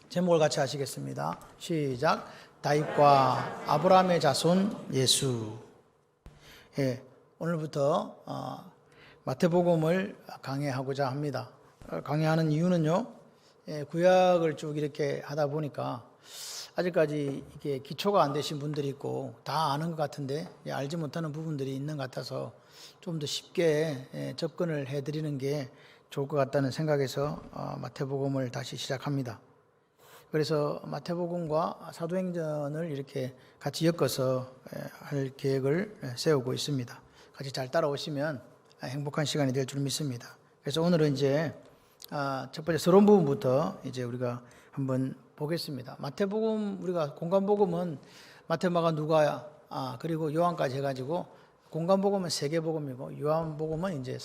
제목을 같이 하시겠습니다. 시작. 다윗과 아브라함의 자손 예수. 오늘부터 마태복음을 강해하고자 합니다. 강해하는 이유는요, 구약을 쭉 이렇게 하다 보니까 아직까지 이게 기초가 안 되신 분들이 있고 다 아는 것 같은데 알지 못하는 부분들이 있는 것 같아서 좀 더 쉽게 접근을 해드리는 게 좋을 것 같다는 생각에서 마태복음을 다시 시작합니다. 그래서 마태복음과 사도행전을 이렇게 같이 엮어서 할 계획을 세우고 있습니다. 같이 잘 따라오시면 행복한 시간이 될 줄 믿습니다. 그래서 오늘은 이제 첫 번째 서론 부분부터 이제 우리가 한번 보겠습니다. 마태복음, 우리가 공간복음은 마태, 마가, 누가, 그리고 요한까지 해가지고 공간복음은 세계복음이고 요한복음은 이제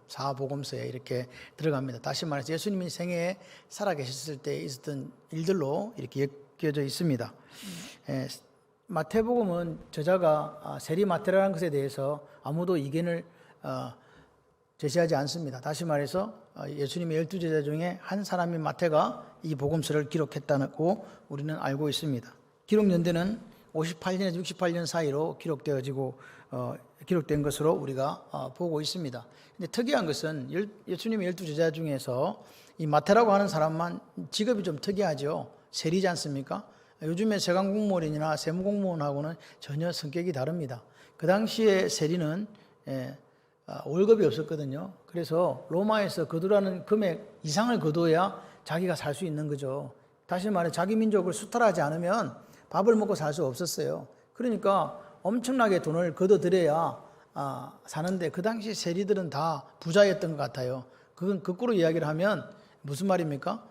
사복음서에 이렇게 들어갑니다. 다시 말해서 예수님이 생애에 살아계셨을 때 있었던 일들로 이렇게 엮여져 있습니다. 마태복음은 저자가 세리마태라는 것에 대해서 아무도 이견을 제시하지 않습니다. 다시 말해서 예수님의 12제자 중에 한 사람인 마태가 이 복음서를 기록했다고 우리는 알고 있습니다. 기록 연대는 58년에서 68년 사이로 기록된 것으로 우리가 보고 있습니다. 근데 특이한 것은 예수님의 12제자 중에서 이 마태라고 하는 사람만 직업이 좀 특이하죠. 세리지 않습니까? 요즘에 세관공무원이나 세무공무원하고는 전혀 성격이 다릅니다. 그 당시에 세리는 월급이 없었거든요. 그래서 로마에서 거두라는 금액 이상을 거둬야 자기가 살 수 있는 거죠. 다시 말해 자기 민족을 수탈하지 않으면 밥을 먹고 살 수 없었어요. 그러니까 엄청나게 돈을 거둬들여야 사는데 그 당시 세리들은 다 부자였던 것 같아요. 그건 거꾸로 이야기를 하면 무슨 말입니까?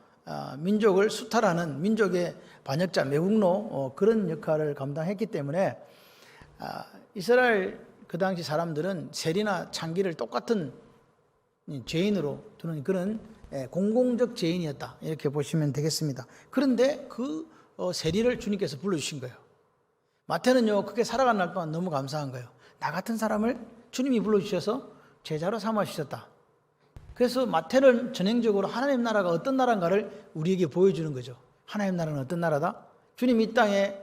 민족을 수탈하는 민족의 반역자, 매국노 그런 역할을 감당했기 때문에 이스라엘 그 당시 사람들은 세리나 창기를 똑같은 죄인으로 두는 그런 공공적 죄인이었다, 이렇게 보시면 되겠습니다. 그런데 그 세리를 주님께서 불러주신 거예요. 마태는요, 그렇게 살아가는 날 동안 너무 감사한 거예요. 나 같은 사람을 주님이 불러주셔서 제자로 삼아주셨다. 그래서 마태는 전형적으로 하나님 나라가 어떤 나라인가를 우리에게 보여주는 거죠. 하나님 나라는 어떤 나라다? 주님이 이 땅에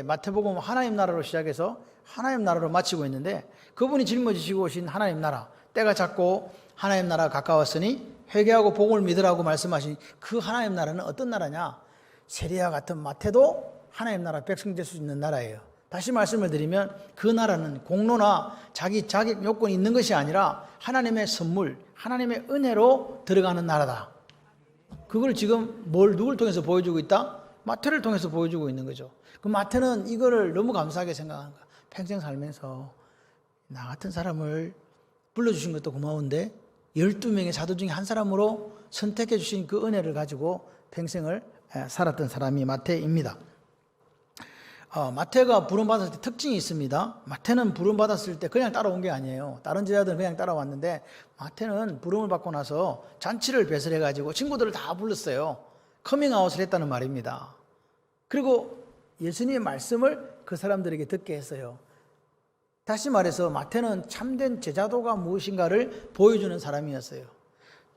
마태복음 하나님 나라로 시작해서 하나님 나라로 마치고 있는데, 그분이 짊어지시고 오신 하나님 나라, 때가 찼고 하나님 나라가 가까웠으니 회개하고 복음을 믿으라고 말씀하신 그 하나님 나라는 어떤 나라냐? 세리와 같은 마태도 하나님 나라 백성 될 수 있는 나라예요. 다시 말씀을 드리면 그 나라는 공로나 자기 자격 요건이 있는 것이 아니라 하나님의 선물, 하나님의 은혜로 들어가는 나라다. 그걸 지금 누굴 통해서 보여주고 있다? 마태를 통해서 보여주고 있는 거죠. 그 마태는 이거를 너무 감사하게 생각하는 거야. 평생 살면서 나 같은 사람을 불러주신 것도 고마운데 12명의 사도 중에 한 사람으로 선택해 주신 그 은혜를 가지고 평생을 살았던 사람이 마태입니다. 마태가 부름받았을 때 특징이 있습니다. 마태는 부름받았을 때 그냥 따라온 게 아니에요. 다른 제자들은 그냥 따라왔는데 마태는 부름을 받고 나서 잔치를 배설해가지고 친구들을 다 불렀어요. 커밍아웃을 했다는 말입니다. 그리고 예수님의 말씀을 그 사람들에게 듣게 했어요. 다시 말해서 마태는 참된 제자도가 무엇인가를 보여주는 사람이었어요.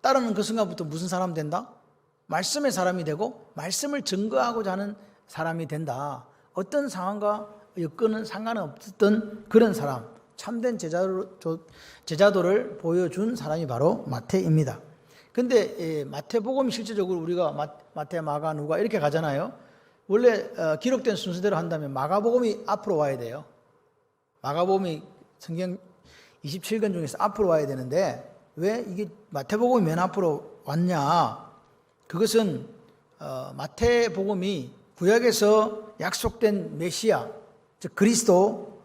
따르는 그 순간부터 무슨 사람 된다? 말씀의 사람이 되고 말씀을 증거하고자 하는 사람이 된다. 어떤 상황과 여건은 상관없었던 그런 사람, 참된 제자도를 보여준 사람이 바로 마태입니다. 근데 마태복음이 실제적으로 우리가 마태, 마가, 누가 이렇게 가잖아요. 원래 기록된 순서대로 한다면 마가복음이 앞으로 와야 돼요. 마가복음이 성경 27권 중에서 앞으로 와야 되는데 왜 이게 마태복음이 맨 앞으로 왔냐? 그것은 마태복음이 구약에서 약속된 메시아, 즉 그리스도,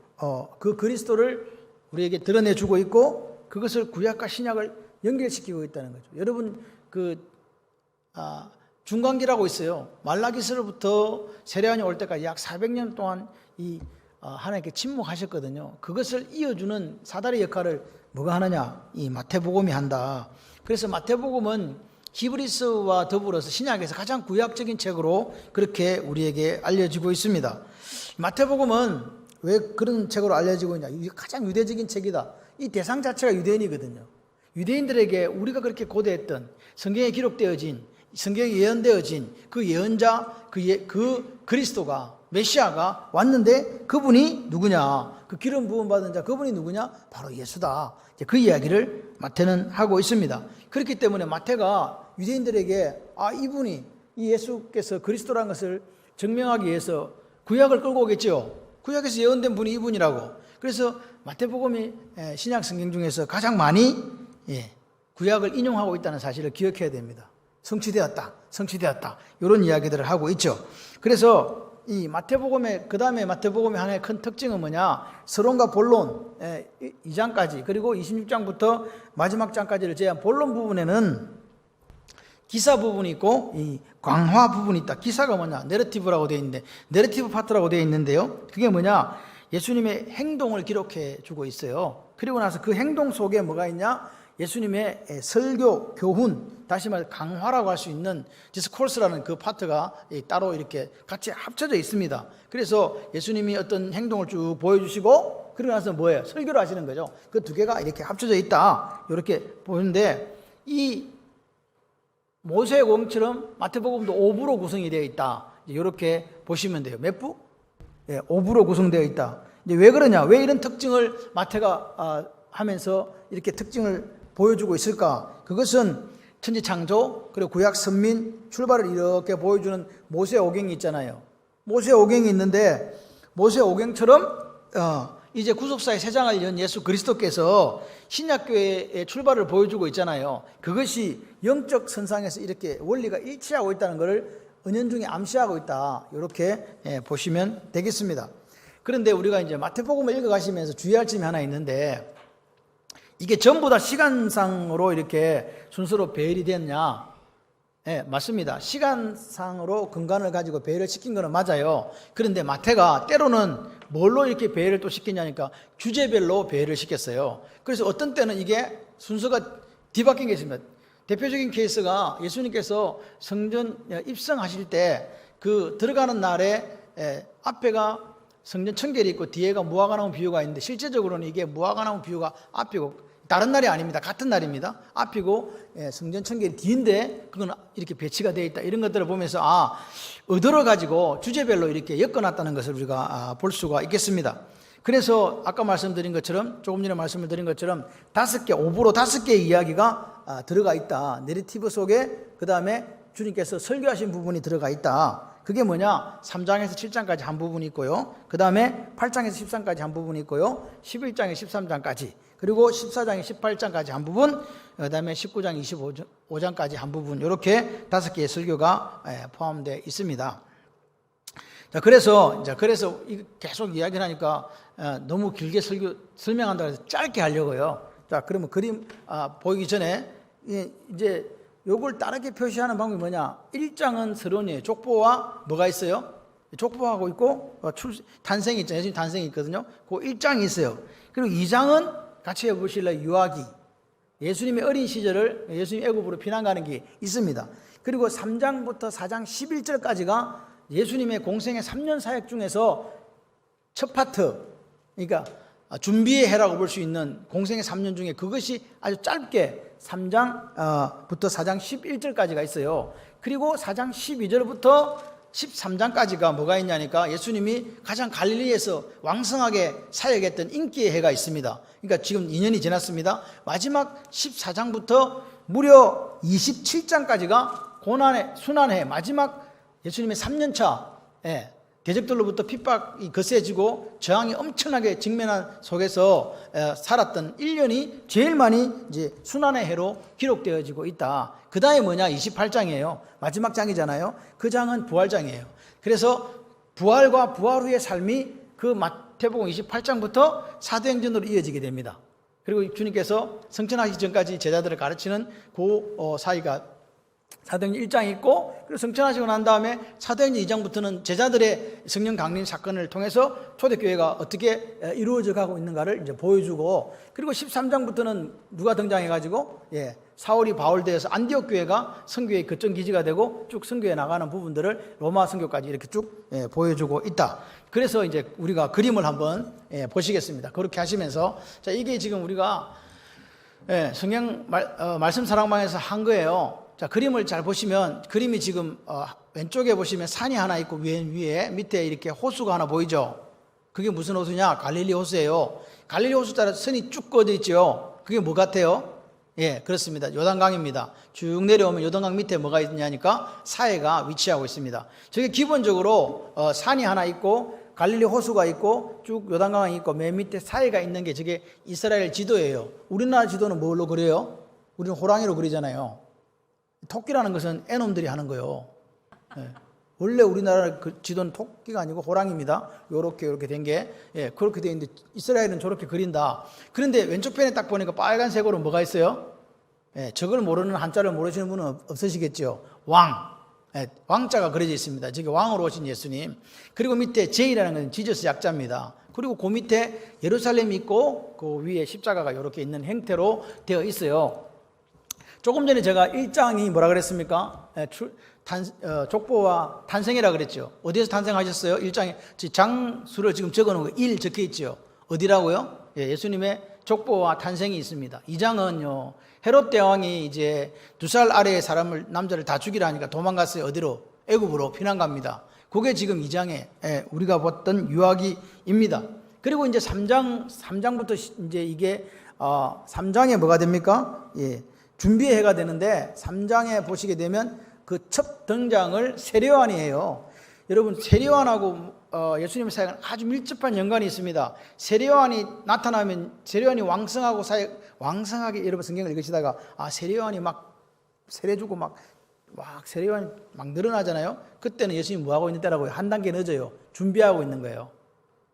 그 그리스도를 우리에게 드러내주고 있고 그것을 구약과 신약을 연결시키고 있다는 거죠. 여러분 중간기라고 있어요. 말라기서로부터 세례요한이 올 때까지 약 400년 동안 하나님께 침묵하셨거든요. 그것을 이어주는 사다리 역할을 뭐가 하느냐? 이 마태복음이 한다. 그래서 마태복음은 히브리서와 더불어서 신약에서 가장 구약적인 책으로 그렇게 우리에게 알려지고 있습니다. 마태복음은 왜 그런 책으로 알려지고 있냐? 이게 가장 유대적인 책이다. 이 대상 자체가 유대인이거든요. 유대인들에게 우리가 그렇게 고대했던 성경에 기록되어진 성경에 예언되어진 그 예언자, 그 그리스도가, 메시아가 왔는데 그분이 누구냐? 그 기름 부음 받은 자 그분이 누구냐? 바로 예수다. 그 이야기를 마태는 하고 있습니다. 그렇기 때문에 마태가 유대인들에게 이분이 이 예수께서 그리스도라는 것을 증명하기 위해서 구약을 끌고 오겠죠. 구약에서 예언된 분이 이분이라고. 그래서 마태복음이 신약 성경 중에서 가장 많이 구약을 인용하고 있다는 사실을 기억해야 됩니다. 성취되었다. 이런 이야기들을 하고 있죠. 그래서 이 마태복음의 그 다음에 마태복음의 하나의 큰 특징은 뭐냐? 서론과 본론 2장까지 그리고 26장부터 마지막 장까지를 제한 본론 부분에는 기사 부분이 있고 이 광화 부분이 있다. 기사가 뭐냐? 내러티브라고 되어 있는데 내러티브 파트라고 되어 있는데요. 그게 뭐냐? 예수님의 행동을 기록해 주고 있어요. 그리고 나서 그 행동 속에 뭐가 있냐? 예수님의 설교, 교훈, 다시 말해 강화라고 할 수 있는 디스코스라는 그 파트가 따로 이렇게 같이 합쳐져 있습니다. 그래서 예수님이 어떤 행동을 쭉 보여주시고 그러고 나서 뭐예요? 설교를 하시는 거죠. 그 두 개가 이렇게 합쳐져 있다. 이렇게 보는데 이 모세오경처럼 마태복음도 5부로 구성이 되어 있다. 이렇게 보시면 돼요. 몇 부? 5부로 구성되어 있다. 이제 왜 그러냐? 왜 이런 특징을 마태가 하면서 이렇게 특징을 보여주고 있을까? 그것은 천지창조 그리고 구약 선민 출발을 이렇게 보여주는 모세오경이 있잖아요. 모세오경이 있는데 모세오경처럼 이제 구속사의 새 장을 연 예수 그리스도께서 신약교회의 출발을 보여주고 있잖아요. 그것이 영적 선상에서 이렇게 원리가 일치하고 있다는 것을 은연중에 암시하고 있다. 이렇게 보시면 되겠습니다. 그런데 우리가 이제 마태복음을 읽어가시면서 주의할 점이 하나 있는데 이게 전부 다 시간상으로 이렇게 순서로 배열이 됐냐? 맞습니다. 시간상으로 근간을 가지고 배열을 시킨 거는 맞아요. 그런데 마태가 때로는 뭘로 이렇게 배열을 또 시키냐니까 주제별로 배열을 시켰어요. 그래서 어떤 때는 이게 순서가 뒤바뀐 게 있습니다. 대표적인 케이스가 예수님께서 성전 입성하실 때 그 들어가는 날에 앞에가 성전 청결이 있고 뒤에가 무화과나무 비유가 있는데 실제적으로는 이게 무화과나무 비유가 앞이고 다른 날이 아닙니다. 같은 날입니다. 앞이고 성전 청결이 뒤인데 그건 이렇게 배치가 되어 있다. 이런 것들을 보면서 의도를 가지고 주제별로 이렇게 엮어놨다는 것을 우리가 볼 수가 있겠습니다. 그래서 아까 말씀드린 것처럼 조금 전에 말씀을 드린 것처럼 5개, 5부로 5개의 이야기가 들어가 있다. 내러티브 속에 그 다음에 주님께서 설교하신 부분이 들어가 있다. 그게 뭐냐? 3장에서 7장까지 한 부분이 있고요. 그 다음에 8장에서 13장까지 한 부분이 있고요. 11장에서 13장까지 그리고 14장에 18장까지 한 부분, 그 다음에 19장 25장까지 한 부분 이렇게 5개의 설교가 포함되어 있습니다. 자, 그래서 계속 이야기를 하니까 너무 길게 설명한다고 해서 짧게 하려고요. 자, 그러면 그림 보이기 전에 이제 요걸 다르게 표시하는 방법이 뭐냐? 1장은 서론이에요. 족보와 뭐가 있어요? 족보하고 있고 탄생이 있잖아요. 예수님 탄생이 있거든요. 그 1장이 있어요. 그리고 2장은 같이 해보실래요? 유아기. 예수님의 어린 시절을 예수님 애굽으로 피난 가는 게 있습니다. 그리고 3장부터 4장 11절까지가 예수님의 공생의 3년 사역 중에서 첫 파트, 그러니까 준비의 해라고 볼 수 있는 공생의 3년 중에 그것이 아주 짧게 3장부터 4장 11절까지가 있어요. 그리고 4장 12절부터 13장까지가 뭐가 있냐니까 예수님이 가장 갈릴리에서 왕성하게 사역했던 인기의 해가 있습니다. 그러니까 지금 2년이 지났습니다. 마지막 14장부터 무려 27장까지가 고난의 순환해 마지막 예수님의 3년차 대적들로부터 핍박이 거세지고 저항이 엄청나게 직면한 속에서 살았던 1년이 제일 많이 이제 순환의 해로 기록되어지고 있다. 그 다음에 뭐냐? 28장이에요. 마지막 장이잖아요. 그 장은 부활장이에요. 그래서 부활과 부활 후의 삶이 그 마태복음 28장부터 사도행전으로 이어지게 됩니다. 그리고 주님께서 성천하기 전까지 제자들을 가르치는 그 사이가 사도행전 1장이 있고 그리고 성천하시고 난 다음에 사도행전 2장부터는 제자들의 성령 강림 사건을 통해서 초대교회가 어떻게 이루어져 가고 있는가를 이제 보여주고 그리고 13장부터는 누가 등장해가지고 사울이 바울되어서 안디옥 교회가 선교의 거점 기지가 되고 쭉 선교해 나가는 부분들을 로마 선교까지 이렇게 쭉 보여주고 있다. 그래서 이제 우리가 그림을 한번 보시겠습니다. 그렇게 하시면서 자 이게 지금 우리가 성경 말씀 사랑방에서 한 거예요. 자, 그림을 잘 보시면 그림이 지금 왼쪽에 보시면 산이 하나 있고 위에 밑에 이렇게 호수가 하나 보이죠? 그게 무슨 호수냐? 갈릴리 호수예요. 갈릴리 호수 따라 선이 쭉 꺼져 있죠. 그게 뭐 같아요? 예, 그렇습니다. 요단강입니다. 쭉 내려오면 요단강 밑에 뭐가 있냐니까 사해가 위치하고 있습니다. 저게 기본적으로 산이 하나 있고 갈릴리 호수가 있고 쭉 요단강이 있고 맨 밑에 사해가 있는 게 저게 이스라엘 지도예요. 우리나라 지도는 뭘로 그려요? 우리는 호랑이로 그리잖아요. 토끼라는 것은 애놈들이 하는 거예요. 예. 원래 우리나라 그 지도는 토끼가 아니고 호랑이입니다. 요렇게 된 게, 예, 그렇게 돼 있는데 이스라엘은 저렇게 그린다. 그런데 왼쪽 편에 딱 보니까 빨간색으로 뭐가 있어요? 예, 저걸 모르는 한자를 모르시는 분은 없으시겠죠. 왕. 예, 왕자가 그려져 있습니다. 저게 왕으로 오신 예수님. 그리고 밑에 J라는 것은 지저스 약자입니다. 그리고 그 밑에 예루살렘이 있고 그 위에 십자가가 이렇게 있는 형태로 되어 있어요. 조금 전에 제가 1장이 뭐라 그랬습니까? 족보와 탄생이라 그랬죠. 어디에서 탄생하셨어요? 1장에 장수를 지금 적어놓은 거 1 적혀 있죠. 어디라고요? 예, 예수님의 족보와 탄생이 있습니다. 2장은요, 헤롯 대왕이 이제 2살 아래의 사람을, 남자를 다 죽이라 하니까 도망갔어요. 어디로? 애굽으로 피난 갑니다. 그게 지금 2장에 우리가 봤던 유아기입니다. 그리고 이제 3장부터 이제 이게 3장에 뭐가 됩니까? 예, 준비의 해가 되는데 3장에 보시게 되면 그 첫 등장을 세례요한이 해요. 여러분, 세례요한하고 예수님의 사역은 아주 밀접한 연관이 있습니다. 세례요한이 나타나면 세례요한이 왕성하고 왕성하게 여러분 성경을 읽으시다가 세례요한이 막 세례 주고 막 세례요한이 막 늘어나잖아요. 그때는 예수님이 뭐 하고 있는 때라고요? 한 단계 늦어요. 준비하고 있는 거예요.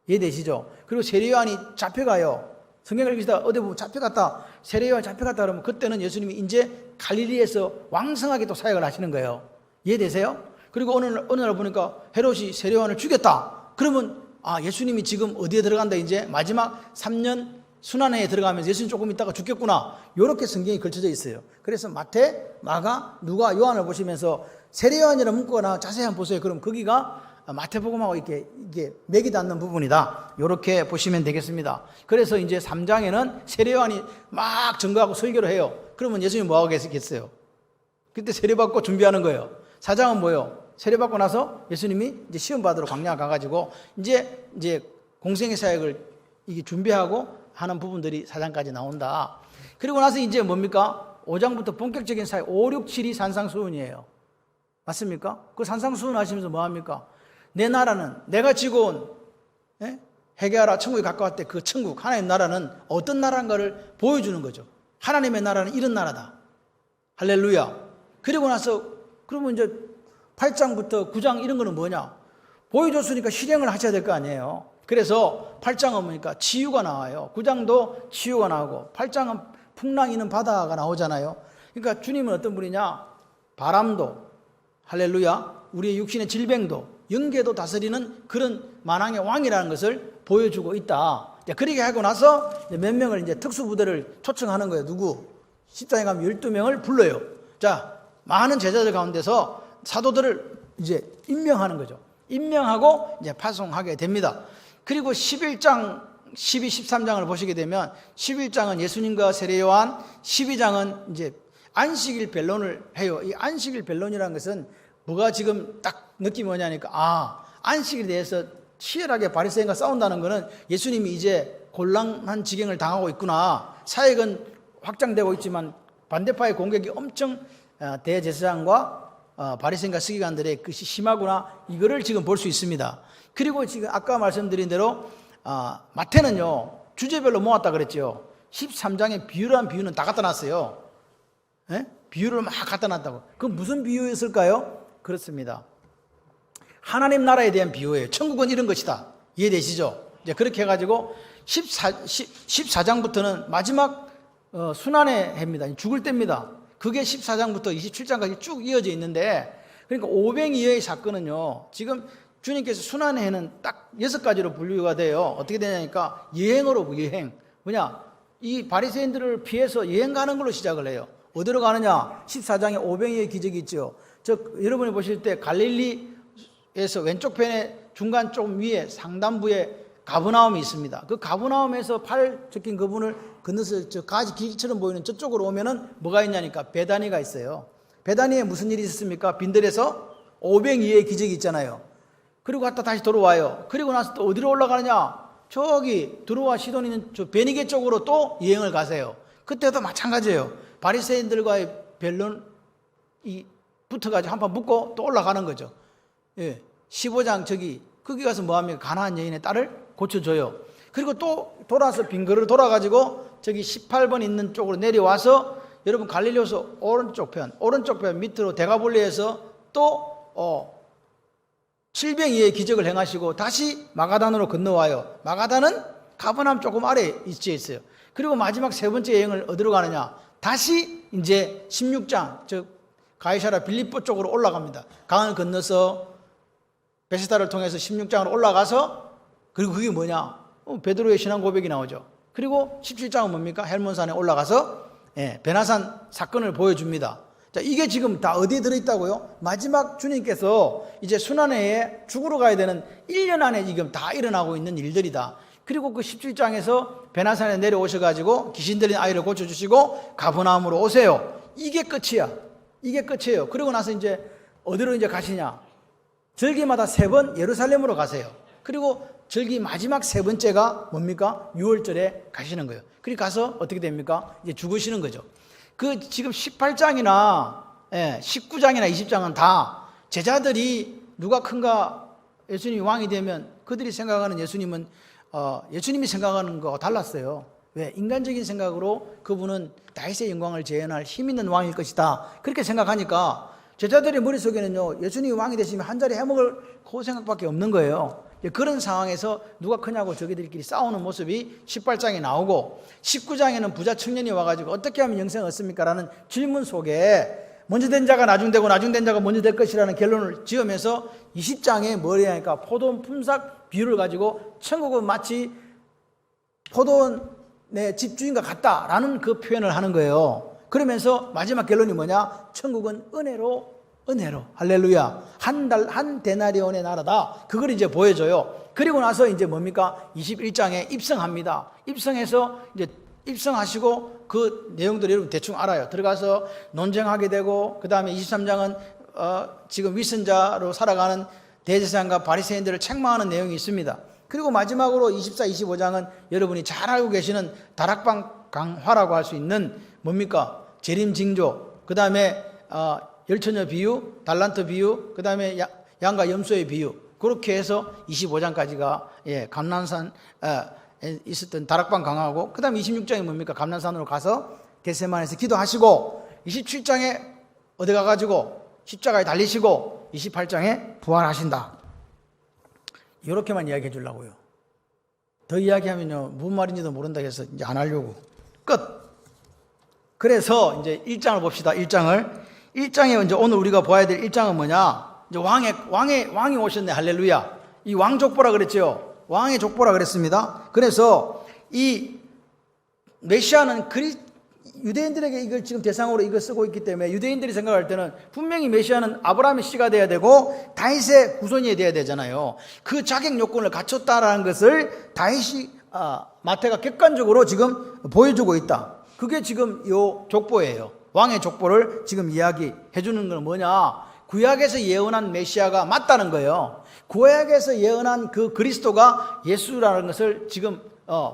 이해되시죠? 그리고 세례요한이 잡혀가요. 성경을 읽으시다가 어디 보면 잡혀갔다, 세례요한 잡혀갔다 그러면 그때는 예수님이 이제 갈릴리에서 왕성하게 또 사역을 하시는 거예요. 이해되세요? 그리고 어느 날 보니까 헤롯이 세례요한을 죽였다. 그러면 예수님이 지금 어디에 들어간다, 이제 마지막 3년 순환해에 들어가면서 예수님 조금 있다가 죽겠구나. 이렇게 성경이 걸쳐져 있어요. 그래서 마태, 마가, 누가, 요한을 보시면서 세례요한이라는 문구가 자세히 한번 보세요. 그럼 거기가 마태복음하고 이게 맥이 닿는 부분이다. 이렇게 보시면 되겠습니다. 그래서 이제 3장에는 세례요한이 막 증거하고 설교를 해요. 그러면 예수님이 뭐 하고 계시겠어요? 그때 세례받고 준비하는 거예요. 4장은 뭐예요? 세례받고 나서 예수님이 이제 시험 받으러 광야 가가지고 이제 공생의 사역을 이게 준비하고 하는 부분들이 4장까지 나온다. 그리고 나서 이제 뭡니까? 5장부터 본격적인 사역, 5, 6, 7이 산상수훈이에요. 맞습니까? 그 산상수훈 하시면서 뭐 합니까? 내 나라는 내가 지고 온 회개하라 천국에 가까웠대. 그 천국 하나님 나라는 어떤 나라인가를 보여주는 거죠. 하나님의 나라는 이런 나라다. 할렐루야. 그리고 나서 그러면 이제 8장부터 9장 이런 거는 뭐냐? 보여줬으니까 실행을 하셔야 될 거 아니에요. 그래서 8장은 뭐니까 치유가 나와요. 9장도 치유가 나오고 8장은 풍랑 이는 바다가 나오잖아요. 그러니까 주님은 어떤 분이냐? 바람도, 할렐루야, 우리의 육신의 질병도, 영계도 다스리는 그런 만왕의 왕이라는 것을 보여주고 있다. 그렇게 하고 나서 몇 명을 이제 특수부대를 초청하는 거예요. 누구? 십장에 가면 12명을 불러요. 자, 많은 제자들 가운데서 사도들을 이제 임명하는 거죠. 임명하고 이제 파송하게 됩니다. 그리고 11장, 12, 13장을 보시게 되면 11장은 예수님과 세례요한, 12장은 이제 안식일 변론을 해요. 이 안식일 변론이라는 것은 뭐가 지금 딱 느낌이 뭐냐니까 안식일에 대해서 치열하게 바리새인과 싸운다는 것은 예수님이 이제 곤란한 지경을 당하고 있구나. 사역은 확장되고 있지만 반대파의 공격이 엄청 대제사장과 바리새인과 서기관들의 그것이 심하구나. 이거를 지금 볼 수 있습니다. 그리고 지금 아까 말씀드린 대로 마태는요 주제별로 모았다 그랬죠. 13장에 비유라는 비유는 다 갖다 놨어요. 예? 비유를 막 갖다 놨다고. 그 무슨 비유였을까요? 그렇습니다. 하나님 나라에 대한 비유예요. 천국은 이런 것이다. 이해되시죠? 이제 그렇게 해가지고 14장부터는 마지막 순환의 해입니다. 죽을 때입니다. 그게 14장부터 27장까지 쭉 이어져 있는데, 그러니까 오병이어의 사건은요, 지금 주님께서 순환의 해는 딱 6가지로 분류가 돼요. 어떻게 되냐니까 여행으로, 여행. 뭐냐? 이 바리새인들을 피해서 여행 가는 걸로 시작을 해요. 어디로 가느냐? 14장에 오병이어의 기적이 있죠. 여러분이 보실 때 갈릴리에서 왼쪽 편에 중간 좀 위에 상단부에 가브나움이 있습니다. 그 가브나움에서 팔 적힌 그분을 건너서 저 가지 길처럼 보이는 저쪽으로 오면은 뭐가 있냐니까 베다니가 있어요. 베다니에 무슨 일이 있었습니까? 빈들에서 오병이어의 기적이 있잖아요. 그리고 갔다 다시 돌아와요. 그리고 나서 또 어디로 올라가느냐? 저기 두로와 시돈 있는 저 베니게 쪽으로 또 여행을 가세요. 그때도 마찬가지예요. 바리새인들과의 변론이 붙어가지고 한판 붙고 또 올라가는 거죠. 예, 15장 거기 가서 뭐합니까? 가나안 여인의 딸을 고쳐줘요. 그리고 또 돌아서 빙그를 돌아가지고 저기 18번 있는 쪽으로 내려와서 여러분 갈릴리호서 오른쪽 편 밑으로 대가볼리에서 또 7병이의 기적을 행하시고 다시 마가단으로 건너와요. 마가단은 가버나움 조금 아래에 위치해 있어요. 그리고 마지막 세 번째 여행을 어디로 가느냐? 다시 이제 16장 즉 가이사랴 빌립보 쪽으로 올라갑니다. 강을 건너서 베세다를 통해서 16장으로 올라가서 그리고 그게 뭐냐? 베드로의 신앙 고백이 나오죠. 그리고 17장은 뭡니까? 헬몬산에 올라가서 베나산 사건을 보여줍니다. 자, 이게 지금 다 어디에 들어있다고요? 마지막 주님께서 이제 순환회에 죽으러 가야 되는 1년 안에 지금 다 일어나고 있는 일들이다. 그리고 그 17장에서 베나산에 내려오셔가지고 귀신 들린 아이를 고쳐주시고 가버나움으로 오세요. 이게 끝이야. 이게 끝이에요. 그리고 나서 이제 어디로 이제 가시냐? 절기마다 3번 예루살렘으로 가세요. 그리고 절기 마지막 3번째가 뭡니까? 6월절에 가시는 거예요. 그리고 가서 어떻게 됩니까? 이제 죽으시는 거죠. 그 지금 18장이나 19장이나 20장은 다 제자들이 누가 큰가 예수님이 왕이 되면 그들이 생각하는 예수님은 예수님이 생각하는 거와 달랐어요. 왜? 인간적인 생각으로 그분은 다윗의 영광을 재현할 힘 있는 왕일 것이다. 그렇게 생각하니까 제자들의 머릿속에는요, 예수님이 왕이 되시면 한 자리 해먹을 그 생각밖에 없는 거예요. 그런 상황에서 누가 크냐고 저기들끼리 싸우는 모습이 18장에 나오고 19장에는 부자 청년이 와가지고 어떻게 하면 영생을 얻습니까? 라는 질문 속에 먼저 된 자가 나중 되고 나중 된 자가 먼저 될 것이라는 결론을 지으면서 20장에 뭘 해야 하니까 포도원 품삯 비유를 가지고 천국은 마치 포도원의 집주인과 같다라는 그 표현을 하는 거예요. 그러면서 마지막 결론이 뭐냐? 천국은 은혜로 할렐루야 한 데나리온의 나라다. 그걸 이제 보여줘요. 그리고 나서 이제 뭡니까? 21장에 입성합니다. 입성해서 이제 입성하시고 그 내용들을 여러분 대충 알아요. 들어가서 논쟁하게 되고 그 다음에 23장은 지금 위선자로 살아가는 대제사장과 바리새인들을 책망하는 내용이 있습니다. 그리고 마지막으로 24, 25장은 여러분이 잘 알고 계시는 다락방 강화라고 할 수 있는 뭡니까? 재림징조, 그 다음에 열처녀 비유, 달란트 비유, 그 다음에 양과 염소의 비유, 그렇게 해서 25장까지가 감난산 있었던 다락방 강화하고, 그 다음에 26장이 뭡니까? 감난산으로 가서 겟세마네에서 기도하시고, 27장에 어디 가가지고 십자가에 달리시고, 28장에 부활하신다. 이렇게만 이야기해 주려고요. 더 이야기하면요, 무슨 말인지도 모른다 해서 이제 안 하려고. 끝! 그래서 이제 1장을 봅시다. 1장에 이제 오늘 우리가 봐야 될 1장은 뭐냐? 이제 왕이 오셨네. 할렐루야. 이 왕 족보라 그랬죠. 왕의 족보라 그랬습니다. 그래서 이 메시아는 유대인들에게 이걸 지금 대상으로 이걸 쓰고 있기 때문에 유대인들이 생각할 때는 분명히 메시아는 아브라함의 씨가 돼야 되고 다윗의 후손이 돼야 되잖아요. 그 자격 요건을 갖췄다라는 것을 다윗이 마태가 객관적으로 지금 보여주고 있다. 그게 지금 요 족보예요. 왕의 족보를 지금 이야기해 주는 건 뭐냐? 구약에서 예언한 메시아가 맞다는 거예요. 구약에서 예언한 그 그리스도가 예수라는 것을 지금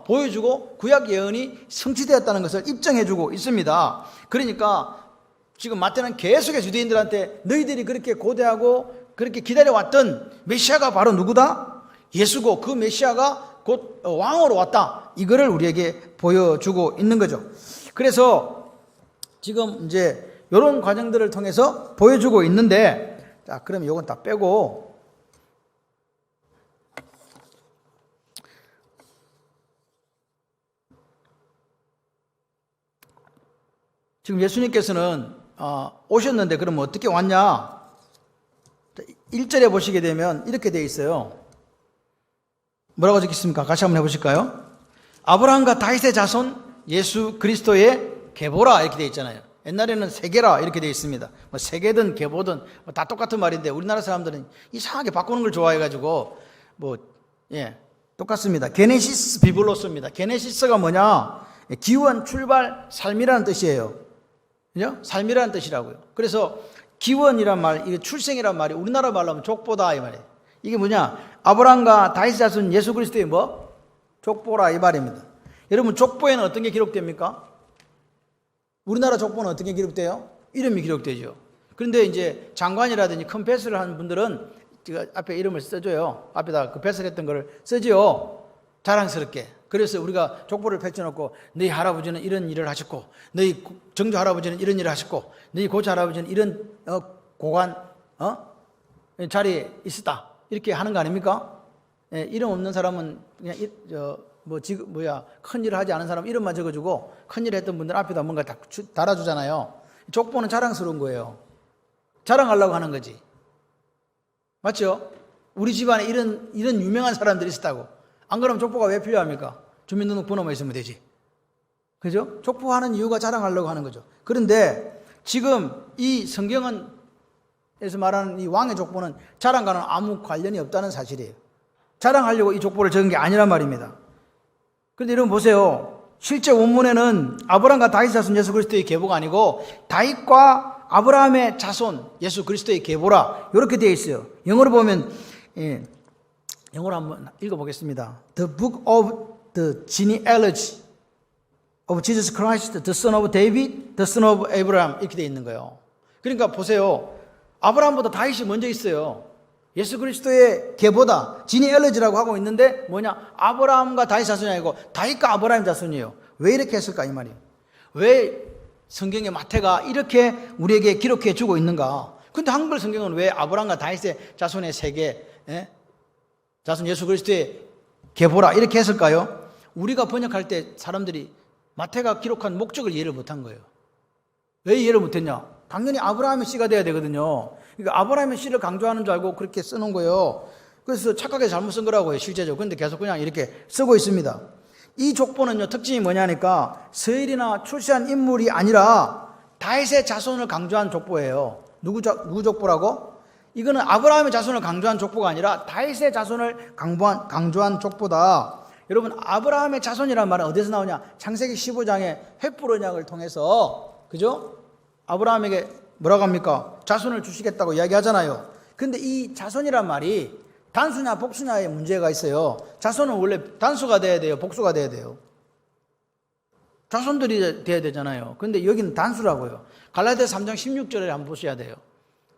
보여주고 구약 예언이 성취되었다는 것을 입증해주고 있습니다. 그러니까 지금 마태는 계속해서 유대인들한테 너희들이 그렇게 고대하고 그렇게 기다려왔던 메시아가 바로 누구다? 예수고 그 메시아가 곧 왕으로 왔다. 이거를 우리에게 보여주고 있는 거죠. 그래서 지금 이제 이런 과정들을 통해서 보여주고 있는데, 자, 그럼 이건 다 빼고 지금 예수님께서는 오셨는데 그럼 어떻게 왔냐? 1절에 보시게 되면 이렇게 되어 있어요. 뭐라고 적혀 있습니까? 같이 한번 해보실까요? 아브라함과 다윗의 자손 예수 그리스도의 계보라 이렇게 되어 있잖아요. 옛날에는 세계라 이렇게 되어 있습니다. 뭐 세계든 계보든 다 똑같은 말인데 우리나라 사람들은 이상하게 바꾸는 걸 좋아해가지고 똑같습니다. 게네시스 비블로스입니다. 게네시스가 뭐냐? 기원, 출발, 삶이라는 뜻이에요. 그죠? 삶이라는 뜻이라고요. 그래서 기원이란 말, 이게 출생이란 말이 우리나라 말로 하면 족보다 이 말이에요. 이게 뭐냐? 아브라함과 다윗의 자손 예수 그리스도의 뭐? 족보라 이 말입니다. 여러분 족보에는 어떤 게 기록됩니까? 우리나라 족보는 어떤 게 기록돼요? 이름이 기록되죠. 그런데 이제 장관이라든지 큰 배설을 하는 분들은 제가 앞에 이름을 써줘요. 앞에다 그 배설했던 거를 쓰지요. 자랑스럽게. 그래서 우리가 족보를 펼쳐놓고 너희 할아버지는 이런 일을 하셨고 너희 정조 할아버지는 이런 일을 하셨고 너희 고조 할아버지는 이런 고관 자리에 있었다 이렇게 하는 거 아닙니까? 예, 이름 없는 사람은 그냥 큰 일을 하지 않은 사람 이름만 적어주고 큰 일을 했던 분들 앞에다 뭔가 달아주잖아요. 족보는 자랑스러운 거예요. 자랑하려고 하는 거지. 맞죠? 우리 집안에 이런 유명한 사람들이 있었다고. 안 그러면 족보가 왜 필요합니까? 주민등록번호만 있으면 되지. 그죠? 족보하는 이유가 자랑하려고 하는 거죠. 그런데 지금 이 성경에서 말하는 이 왕의 족보는 자랑과는 아무 관련이 없다는 사실이에요. 자랑하려고 이 족보를 적은 게 아니란 말입니다. 그런데 여러분 보세요. 실제 원문에는 아브라함과 다윗 자손 예수 그리스도의 계보가 아니고 다윗과 아브라함의 자손 예수 그리스도의 계보라 이렇게 되어 있어요. 영어로 보면 영어로 한번 읽어보겠습니다. The book of the genealogy of Jesus Christ, the son of David, the son of Abraham 이렇게 되어 있는 거예요. 그러니까 보세요. 아브라함보다 다윗이 먼저 있어요. 예수 그리스도의 계보다 지니엘러지라고 하고 있는데 뭐냐? 아브라함과 다윗 자손이 아니고 다윗과 아브라함 자손이에요. 왜 이렇게 했을까 이 말이에요. 왜 성경의 마태가 이렇게 우리에게 기록해 주고 있는가? 근데 한글 성경은 왜 아브라함과 다윗의 자손의 세계 자손 예수 그리스도의 계보라 이렇게 했을까요? 우리가 번역할 때 사람들이 마태가 기록한 목적을 이해를 못한 거예요. 왜 이해를 못했냐? 당연히 아브라함의 씨가 돼야 되거든요. 그러니까 아브라함의 씨를 강조하는 줄 알고 그렇게 쓰는 거예요. 그래서 착각해서 잘못 쓴 거라고요, 실제적으로. 그런데 계속 그냥 이렇게 쓰고 있습니다. 이 족보는요, 특징이 뭐냐니까 서열이나 출세한 인물이 아니라 다윗의 자손을 강조한 족보예요. 누구 족보라고? 이거는 아브라함의 자손을 강조한 족보가 아니라 다윗의 자손을 강조한 족보다. 여러분, 아브라함의 자손이라는 말은 어디서 나오냐? 창세기 15장의 횃불 언약을 통해서, 그죠? 아브라함에게 뭐라고 합니까? 자손을 주시겠다고 이야기하잖아요. 근데 이 자손이란 말이 단수냐 복수냐의 문제가 있어요. 자손은 원래 단수가 돼야 돼요? 복수가 돼야 돼요? 자손들이 돼야 되잖아요. 근데 여기는 단수라고요. 갈라디아 3장 16절에 한번 보셔야 돼요.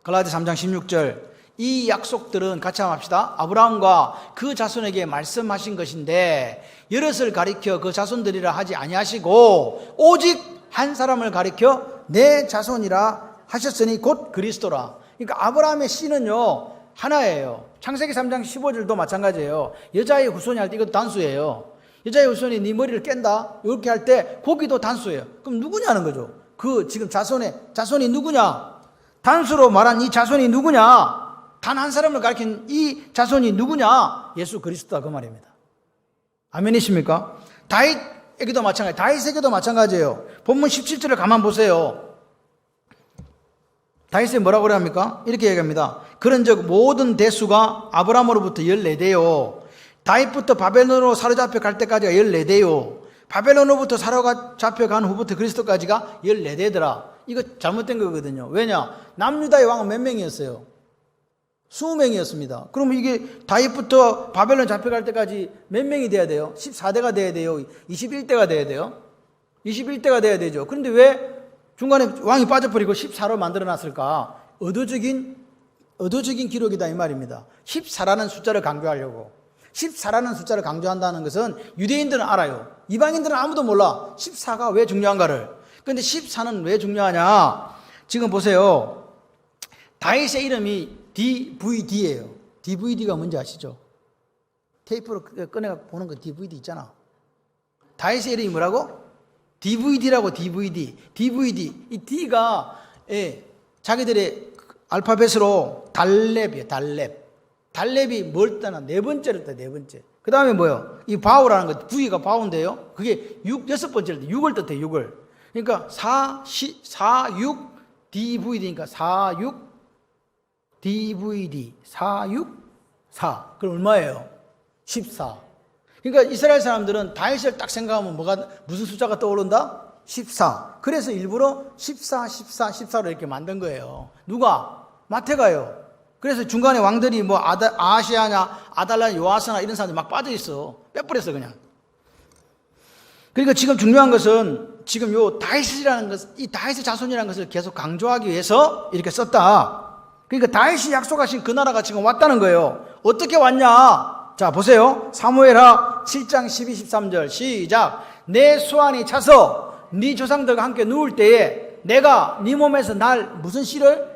갈라디아 3장 16절. 이 약속들은 같이 한번 합시다. 아브라함과 그 자손에게 말씀하신 것인데 여럿을 가리켜 그 자손들이라 하지 아니하시고 오직 한 사람을 가리켜 내 자손이라 하셨으니 곧 그리스도라. 그러니까 아브라함의 씨는요 하나예요. 창세기 3장 15절도 마찬가지예요. 여자의 후손이 할 때 이것도 단수예요. 여자의 후손이 네 머리를 깬다 이렇게 할 때 거기도 단수예요. 그럼 누구냐는 거죠. 그 지금 자손이 누구냐? 단수로 말한 이 자손이 누구냐? 단 한 사람을 가리킨 이 자손이 누구냐? 예수 그리스도다 그 말입니다. 아멘이십니까? 다윗에게도 마찬가지, 다윗에게도 마찬가지예요. 본문 17절을 가만 보세요. 다윗이 뭐라고 그래 합니까? 이렇게 얘기합니다. 그런즉 모든 대수가 아브라함으로부터 14대요. 다윗부터 바벨론으로 사로잡혀 갈 때까지가 14대요. 바벨론으로부터 사로잡혀 간 후부터 그리스도까지가 14대더라. 이거 잘못된 거거든요. 왜냐? 남유다의 왕은 몇 명이었어요? 20명이었습니다. 그럼 이게 다윗부터 바벨론 잡혀갈 때까지 몇 명이 돼야 돼요? 14대가 돼야 돼요? 21대가 돼야 돼요? 21대가 돼야 되죠. 그런데 왜 중간에 왕이 빠져버리고 14로 만들어놨을까? 의도적인 기록이다 이 말입니다. 14라는 숫자를 강조하려고. 14라는 숫자를 강조한다는 것은 유대인들은 알아요. 이방인들은 아무도 몰라. 14가 왜 중요한가를. 그런데 14는 왜 중요하냐? 지금 보세요. 다윗의 이름이 DVD예요. DVD가 뭔지 아시죠? 테이프로 꺼내가 보는 거 DVD 있잖아. 다윗의 이름이 뭐라고? DVD라고. DVD. 이 D가 자기들의 알파벳으로 달렙이에요. 달렙이 뭘 따나? 네 번째를 따, 네 번째. 그 다음에 뭐요? 이 바우라는 거, V가 바우인데요. 그게 6 번째를 따, 6을 뜻해, 6을. 그러니까 4, 6, DVD니까 4, 6, DVD, 4, 6, 4. 그럼 얼마예요? 14. 그러니까 이스라엘 사람들은 다윗을 딱 생각하면 무슨 숫자가 떠오른다? 14. 그래서 일부러 14, 14, 14로 이렇게 만든 거예요. 누가? 마태가요. 그래서 중간에 왕들이 뭐 아시아냐, 아달라, 요아스나 이런 사람들이 막 빠져 있어. 빼버렸어 그냥. 그러니까 지금 중요한 것은 지금 요 다윗이라는 것, 이 다윗의 자손이라는 것을 계속 강조하기 위해서 이렇게 썼다. 그러니까 다윗이 약속하신 그 나라가 지금 왔다는 거예요. 어떻게 왔냐? 자, 보세요. 사무엘하 7장 12, 13절 시작. 내 수완이 차서 네 조상들과 함께 누울 때에 내가 네 몸에서 날 무슨 씨를?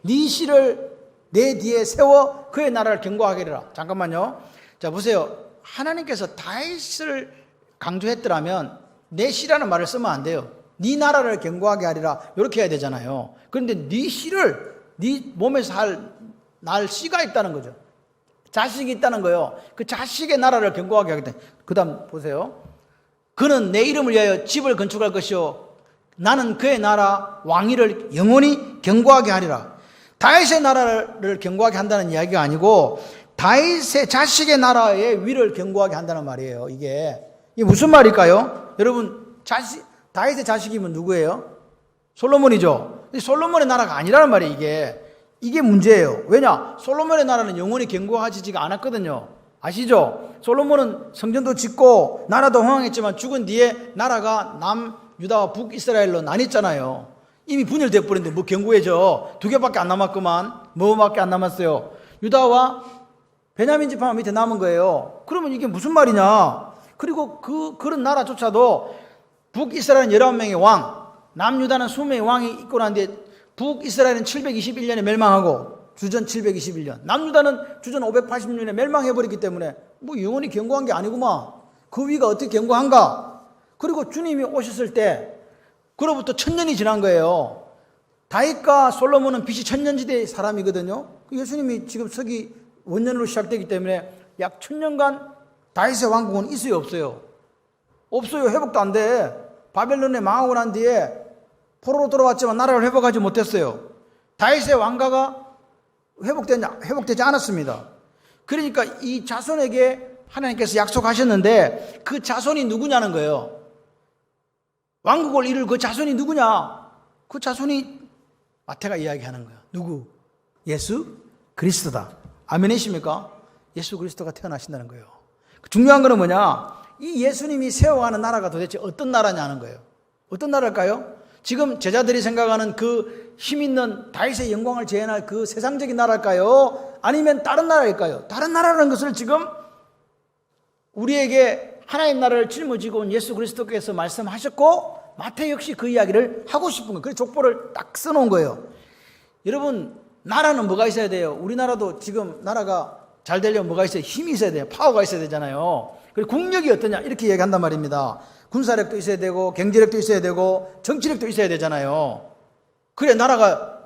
네 씨를 내 뒤에 세워 그의 나라를 견고하게 하리라. 잠깐만요. 자, 보세요. 하나님께서 다윗을 강조했더라면 내 씨라는 말을 쓰면 안 돼요. 네 나라를 견고하게 하리라 이렇게 해야 되잖아요. 그런데 네 씨를 네 몸에서 날 씨가 있다는 거죠. 자식이 있다는 거예요. 그 자식의 나라를 견고하게 하겠다. 그 다음 보세요. 그는 내 이름을 위하여 집을 건축할 것이요 나는 그의 나라 왕위를 영원히 견고하게 하리라. 다윗의 나라를 견고하게 한다는 이야기가 아니고 다윗의 자식의 나라의 위를 견고하게 한다는 말이에요. 이게 무슨 말일까요? 여러분, 다윗의 자식이면 누구예요? 솔로몬이죠. 솔로몬의 나라가 아니라는 말이에요. 이게 문제예요. 왜냐? 솔로몬의 나라는 영원히 견고하지가 않았거든요. 아시죠? 솔로몬은 성전도 짓고 나라도 흥왕했지만 죽은 뒤에 나라가 남유다와 북이스라엘로 나뉘었잖아요. 이미 분열돼 버렸는데 뭐 견고해져. 2개밖에 안 남았구만. 뭐밖에 안 남았어요? 유다와 베냐민 지파만 밑에 남은 거예요. 그러면 이게 무슨 말이냐? 그리고 그런 나라조차도 북이스라엘은 19명의 왕, 남유다는 20명의 왕이 있고 난 뒤에 북이스라엘은 721년에 멸망하고 주전 721년, 남유다는 주전 586년에 멸망해버렸기 때문에 뭐 영원히 견고한 게 아니구만. 그 위가 어떻게 견고한가? 그리고 주님이 오셨을 때 그로부터 1000년이 지난 거예요. 다윗과 솔로몬은 BC 1000년지대의 사람이거든요. 예수님이 지금 서기 원년으로 시작되기 때문에 약 1000년간 다윗의 왕국은 있어요, 없어요? 없어요. 회복도 안 돼. 바벨론에 망하고 난 뒤에 포로로 돌아왔지만 나라를 회복하지 못했어요. 다윗의 왕가가 회복되지 않았습니다. 그러니까 이 자손에게 하나님께서 약속하셨는데 그 자손이 누구냐는 거예요. 왕국을 이룰 그 자손이 누구냐? 그 자손이 마태가 이야기하는 거야. 누구? 예수 그리스도다. 아멘이십니까? 예수 그리스도가 태어나신다는 거예요. 중요한 거는 뭐냐? 이 예수님이 세워가는 나라가 도대체 어떤 나라냐는 거예요. 어떤 나라일까요? 지금 제자들이 생각하는 그 힘있는 다윗의 영광을 재현할 그 세상적인 나라일까요? 아니면 다른 나라일까요? 다른 나라라는 것을 지금 우리에게 하나님 나라를 짊어지고 온 예수 그리스도께서 말씀하셨고 마태 역시 그 이야기를 하고 싶은 거예요. 그래서 족보를 딱 써놓은 거예요. 여러분, 나라는 뭐가 있어야 돼요? 우리나라도 지금 나라가 잘 되려면 뭐가 있어요? 힘이 있어야 돼요. 파워가 있어야 되잖아요. 그리고 국력이 어떠냐? 이렇게 얘기한단 말입니다. 군사력도 있어야 되고 경제력도 있어야 되고 정치력도 있어야 되잖아요. 그래 나라가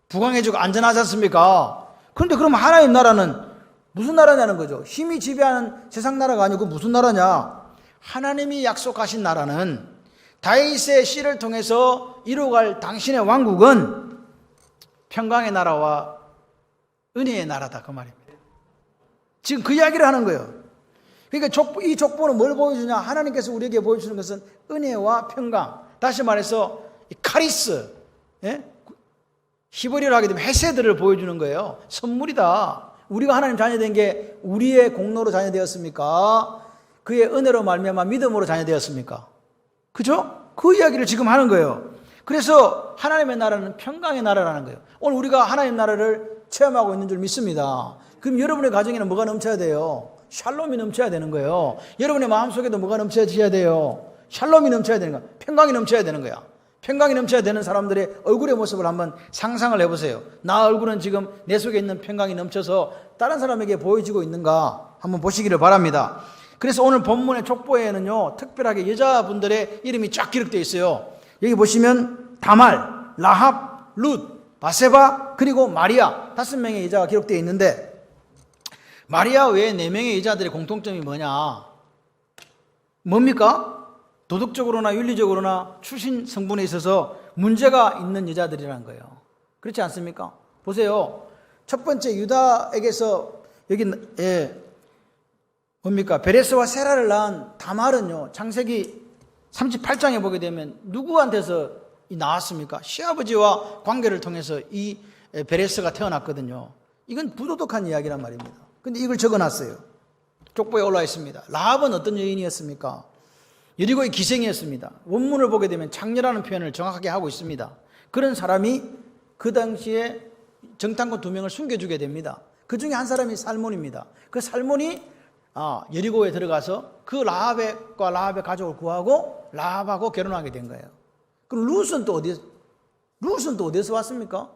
부강해지고 안전하지 않습니까? 그런데 그럼 하나님 나라는 무슨 나라냐는 거죠. 힘이 지배하는 세상 나라가 아니고 무슨 나라냐? 하나님이 약속하신 나라는 다윗의 씨를 통해서 이루어갈 당신의 왕국은 평강의 나라와 은혜의 나라다 그 말입니다. 지금 그 이야기를 하는 거예요. 그러니까 이 족보는 뭘 보여주냐? 하나님께서 우리에게 보여주는 것은 은혜와 평강. 다시 말해서 카리스, 예? 히브리어로 하게 되면 헤세드를 보여주는 거예요. 선물이다. 우리가 하나님 자녀된 게 우리의 공로로 자녀되었습니까? 그의 은혜로 말미암아 믿음으로 자녀되었습니까? 그죠? 그 이야기를 지금 하는 거예요. 그래서 하나님의 나라는 평강의 나라라는 거예요. 오늘 우리가 하나님 나라를 체험하고 있는 줄 믿습니다. 그럼 여러분의 가정에는 뭐가 넘쳐야 돼요? 샬롬이 넘쳐야 되는 거예요. 여러분의 마음속에도 뭐가 넘쳐야 돼요? 샬롬이 넘쳐야 되는 거야. 평강이 넘쳐야 되는 거야. 평강이 넘쳐야 되는 사람들의 얼굴의 모습을 한번 상상을 해보세요. 나 얼굴은 지금 내 속에 있는 평강이 넘쳐서 다른 사람에게 보여지고 있는가 한번 보시기를 바랍니다. 그래서 오늘 본문의 족보에는요 특별하게 여자분들의 이름이 쫙 기록되어 있어요. 여기 보시면 다말, 라합, 룻, 바세바 그리고 마리아 5명의 여자가 기록되어 있는데 마리아 외에 4명의 여자들의 공통점이 뭐냐? 뭡니까? 도덕적으로나 윤리적으로나 출신 성분에 있어서 문제가 있는 여자들이라는 거예요. 그렇지 않습니까? 보세요. 첫 번째 유다에게서 여기 뭡니까? 베레스와 세라를 낳은 다말은요. 창세기 38장에 보게 되면 누구한테서 나왔습니까? 시아버지와 관계를 통해서 이 베레스가 태어났거든요. 이건 부도덕한 이야기란 말입니다. 근데 이걸 적어놨어요. 족보에 올라와 있습니다. 라합은 어떤 여인이었습니까? 여리고의 기생이었습니다. 원문을 보게 되면 창녀라는 표현을 정확하게 하고 있습니다. 그런 사람이 그 당시에 정탐꾼 2명을 숨겨주게 됩니다. 그 중에 한 사람이 살몬입니다. 그 살몬이 여리고에 들어가서 그 라합의 가족을 구하고 라합하고 결혼하게 된 거예요. 그럼 룻은 또 어디서 왔습니까?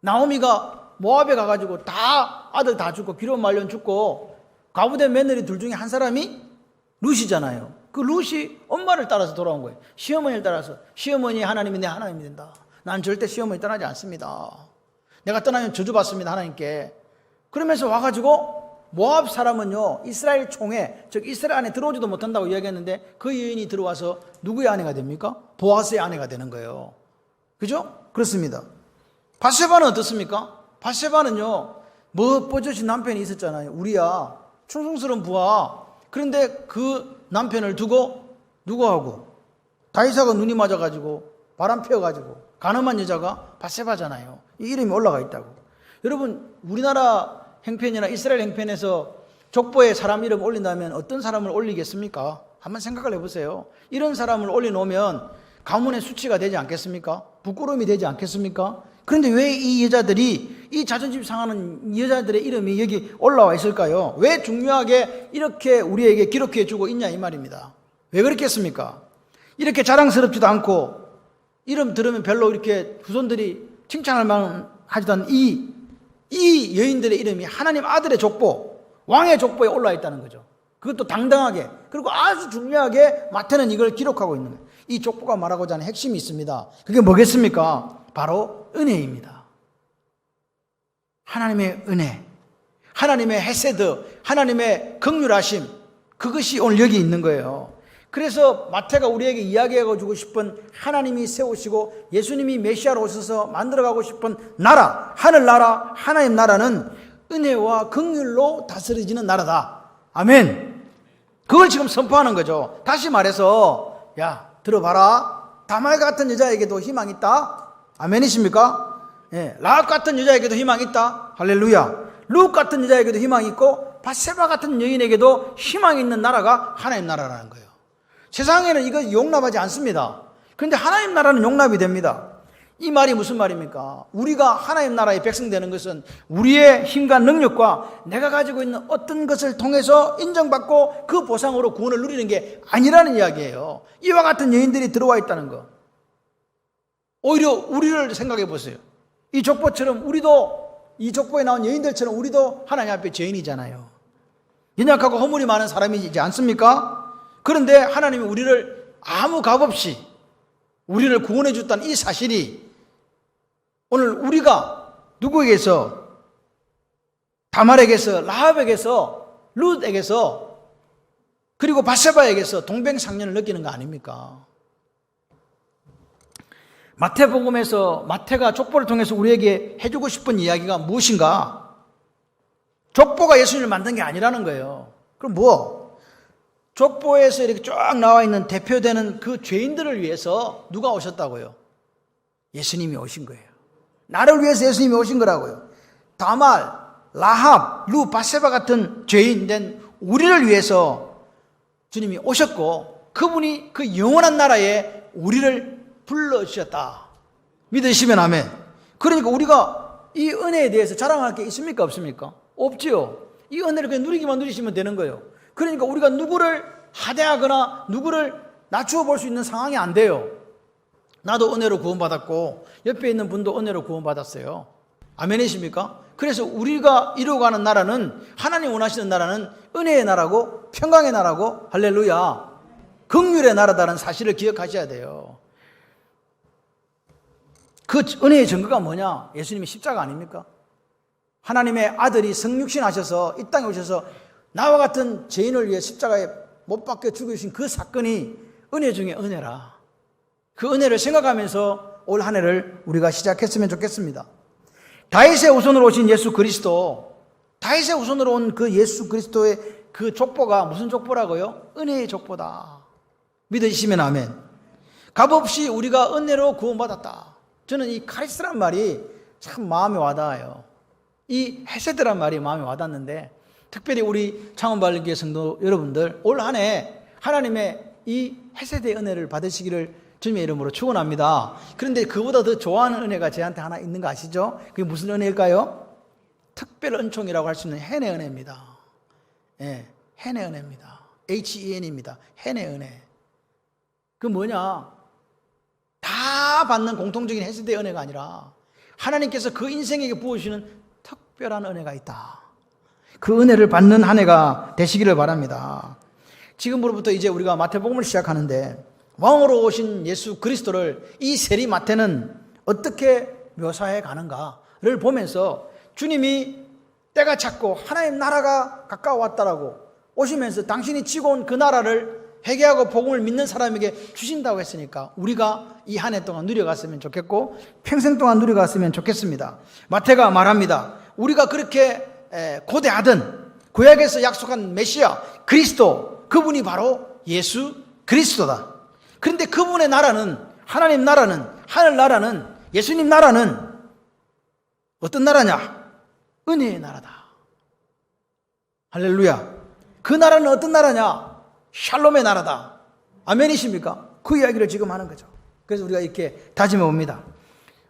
나오미가 모압에 가가지고 다 아들 다 죽고 기름 말년 죽고 과부된 며느리 둘 중에 한 사람이 룻이잖아요. 그 룻이 엄마를 따라서 돌아온 거예요. 시어머니를 따라서. 시어머니 하나님이 내 하나님이 된다. 난 절대 시어머니 떠나지 않습니다. 내가 떠나면 저주받습니다, 하나님께. 그러면서 와가지고 모압 사람은요, 이스라엘 총회, 즉 이스라엘 안에 들어오지도 못한다고 이야기했는데 그 여인이 들어와서 누구의 아내가 됩니까? 보아스의 아내가 되는 거예요. 그죠? 그렇습니다. 바세바는 어떻습니까? 바세바는요, 멋버젓이 남편이 있었잖아요. 우리야, 충성스러운 부하. 그런데 그 남편을 두고 누구하고? 다윗하고 눈이 맞아가지고 바람 피워가지고 가늠한 여자가 바세바잖아요. 이 이름이 올라가 있다고. 여러분, 우리나라 행편이나 이스라엘 행편에서 족보에 사람 이름 올린다면 어떤 사람을 올리겠습니까? 한번 생각을 해보세요. 이런 사람을 올려놓으면 가문의 수치가 되지 않겠습니까? 부끄러움이 되지 않겠습니까? 그런데 왜 이 여자들이, 이 자존심 상하는 여자들의 이름이 여기 올라와 있을까요? 왜 중요하게 이렇게 우리에게 기록해 주고 있냐 이 말입니다. 왜 그렇겠습니까? 이렇게 자랑스럽지도 않고 이름 들으면 별로 이렇게 후손들이 칭찬할 만한 하지도 않은 이 여인들의 이름이 하나님 아들의 족보, 왕의 족보에 올라와 있다는 거죠. 그것도 당당하게, 그리고 아주 중요하게 마태는 이걸 기록하고 있는 거예요. 이 족보가 말하고자 하는 핵심이 있습니다. 그게 뭐겠습니까? 바로 은혜입니다. 하나님의 은혜, 하나님의 헤세드, 하나님의 긍휼하심, 그것이 오늘 여기 있는 거예요. 그래서 마태가 우리에게 이야기하고 주고 싶은 하나님이 세우시고 예수님이 메시아로 오셔서 만들어가고 싶은 나라, 하늘나라, 하나님 나라는 은혜와 긍휼로 다스려지는 나라다. 아멘. 그걸 지금 선포하는 거죠. 다시 말해서, 야, 들어봐라. 다말 같은 여자에게도 희망이 있다. 아멘이십니까? 예, 라합 같은 여자에게도 희망이 있다. 할렐루야. 룻 같은 여자에게도 희망이 있고 바세바 같은 여인에게도 희망이 있는 나라가 하나님 나라라는 거예요. 세상에는 이거 용납하지 않습니다. 그런데 하나님 나라는 용납이 됩니다. 이 말이 무슨 말입니까? 우리가 하나님 나라의 백성 되는 것은 우리의 힘과 능력과 내가 가지고 있는 어떤 것을 통해서 인정받고 그 보상으로 구원을 누리는 게 아니라는 이야기예요. 이와 같은 여인들이 들어와 있다는 거. 오히려 우리를 생각해 보세요. 이 족보처럼 우리도, 이 족보에 나온 여인들처럼 우리도 하나님 앞에 죄인이잖아요. 연약하고 허물이 많은 사람이지 않습니까? 그런데 하나님이 우리를 아무 값 없이 우리를 구원해 줬다는 이 사실이 오늘 우리가 누구에게서, 다말에게서, 라합에게서, 룻에게서, 그리고 바세바에게서 동병상련을 느끼는 거 아닙니까? 마태복음에서 마태가 족보를 통해서 우리에게 해주고 싶은 이야기가 무엇인가? 족보가 예수님을 만든 게 아니라는 거예요. 그럼 뭐? 족보에서 이렇게 쫙 나와 있는 대표되는 그 죄인들을 위해서 누가 오셨다고요? 예수님이 오신 거예요. 나를 위해서 예수님이 오신 거라고요. 다말, 라합, 루, 바세바 같은 죄인된 우리를 위해서 주님이 오셨고 그분이 그 영원한 나라에 우리를 불러주셨다. 믿으시면 아멘. 그러니까 우리가 이 은혜에 대해서 자랑할 게 있습니까? 없습니까? 없지요. 이 은혜를 그냥 누리기만 누리시면 되는 거예요. 그러니까 우리가 누구를 하대하거나 누구를 낮추어 볼 수 있는 상황이 안 돼요. 나도 은혜로 구원받았고 옆에 있는 분도 은혜로 구원받았어요. 아멘이십니까? 그래서 우리가 이루어가는 나라는, 하나님 원하시는 나라는 은혜의 나라고 평강의 나라고, 할렐루야, 긍휼의 나라다는 사실을 기억하셔야 돼요. 그 은혜의 증거가 뭐냐? 예수님의 십자가 아닙니까? 하나님의 아들이 성육신 하셔서 이 땅에 오셔서 나와 같은 죄인을 위해 십자가에 못 박혀 죽으신 그 사건이 은혜 중에 은혜라. 그 은혜를 생각하면서 올 한 해를 우리가 시작했으면 좋겠습니다. 다윗의 후손으로 오신 예수 그리스도, 다윗의 후손으로 온 그 예수 그리스도의 그 족보가 무슨 족보라고요? 은혜의 족보다. 믿으시면 아멘. 값없이 우리가 은혜로 구원받았다. 저는 이 카리스란 말이 참 마음에 와닿아요. 이 헤세드란 말이 마음에 와닿는데, 특별히 우리 창원바울교회 성도 여러분들 올 한 해 하나님의 이 헤세드의 은혜를 받으시기를 주님의 이름으로 축원합니다. 그런데 그보다 더 좋아하는 은혜가 저한테 하나 있는 거 아시죠? 그게 무슨 은혜일까요? 특별 은총이라고 할 수 있는 헨의 은혜입니다. 예, 헨의 은혜입니다. HEN입니다. 헨의 은혜. 그 뭐냐? 다 받는 공통적인 헤세드의 은혜가 아니라 하나님께서 그 인생에게 부어주시는 특별한 은혜가 있다. 그 은혜를 받는 한 해가 되시기를 바랍니다. 지금으로부터 이제 우리가 마태복음을 시작하는데, 왕으로 오신 예수 그리스도를 이 세리 마태는 어떻게 묘사해 가는가를 보면서 주님이 때가 찼고 하나님 나라가 가까워왔다라고 오시면서 당신이 지고 온 그 나라를 회개하고 복음을 믿는 사람에게 주신다고 했으니까 우리가 이 한 해 동안 누려갔으면 좋겠고 평생 동안 누려갔으면 좋겠습니다. 마태가 말합니다. 우리가 그렇게 고대하던 구약에서 약속한 메시아 그리스도, 그분이 바로 예수 그리스도다. 그런데 그분의 나라는, 하나님 나라는, 하늘 나라는, 예수님 나라는 어떤 나라냐? 은혜의 나라다. 할렐루야. 그 나라는 어떤 나라냐? 샬롬의 나라다. 아멘이십니까? 그 이야기를 지금 하는 거죠. 그래서 우리가 이렇게 다짐해 봅니다.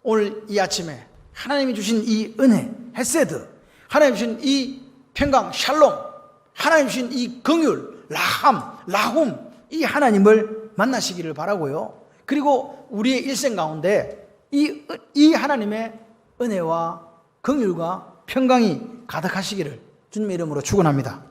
오늘 이 아침에 하나님이 주신 이 은혜, 헤세드, 하나님 주신 이 평강, 샬롬, 하나님 주신 이 긍휼, 라함, 라훔, 이 하나님을 만나시기를 바라고요. 그리고 우리의 일생 가운데 이 하나님의 은혜와 긍휼과 평강이 가득하시기를 주님의 이름으로 축원합니다.